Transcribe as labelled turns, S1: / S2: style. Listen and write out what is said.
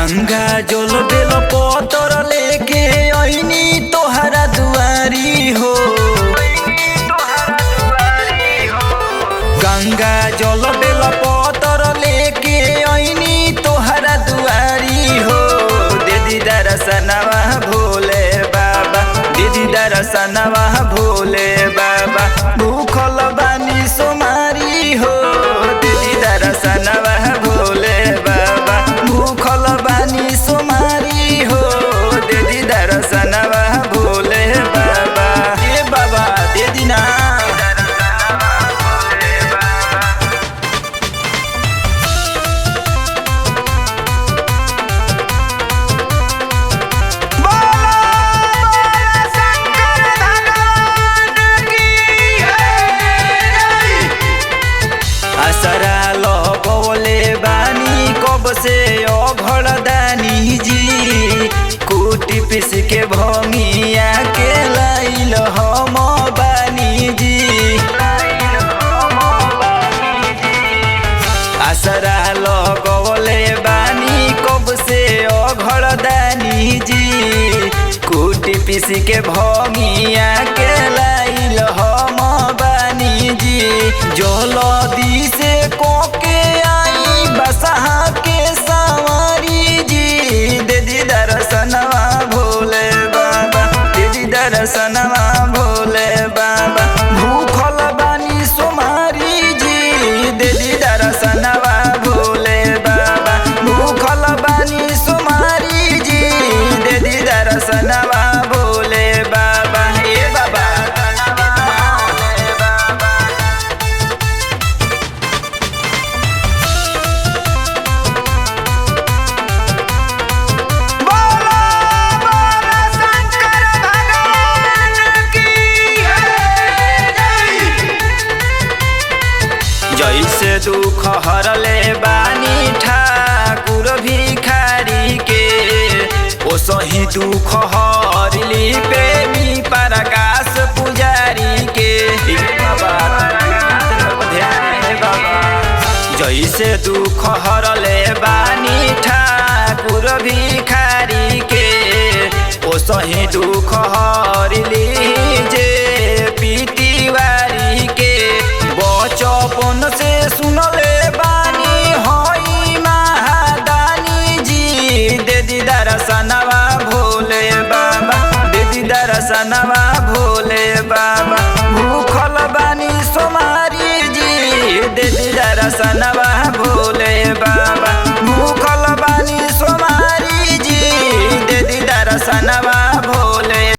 S1: गंगा जल बेल पतर लेके आईनी तोहरा दुआरी हो। गंगा जल बेल पतर लेके आईनी तोहरा दुआरी हो। दीदी दर्शनवा भोले बाबा, दीदी दर्शनवा भोले बाबा, भूखल बानी सोमारी हो। दीदी दर्शनवा भोले बाबा, भूखल बानी सोमारी हो। दीदी दर्शनवा भोले बाबा, ए बाबा दे दीना। असरा लगौले बानी कब से अघड़ दानी जी। कुटी पिस के भंगिया के लाइल हम बानी जी। असरा लगौले बानी कब से अघड़ दानी जी। कुटी पिस के भंगिया के लाइल हम बानी जी। जलदी से कोके आई बसहा के सवारी जी। दीदी दर्शनवा भोले बाबा, दीदी दर्शनवा भोले बाबा, भूखल बानी सोमारी जी। दीदी दर्शनवा भोले बाबा, भूखल बानी सोमारी जी। दीदी दर्शनवा भोले बाबा, ए बाबा जैसे दुख हरले बानी ठाकुर भिखारी के, ओ सही दुख हरली प्रेमी प्रकाश पुजारी के। जैसे दुख हरले बानी ठाकुर भिखारी के, ओ सही दुख हरली जे पीतिवारी के। बचपन से सुनले बानी हई महादानी जी। दीदी दर्शनवा भोले बाबा, दीदी दर्शनवा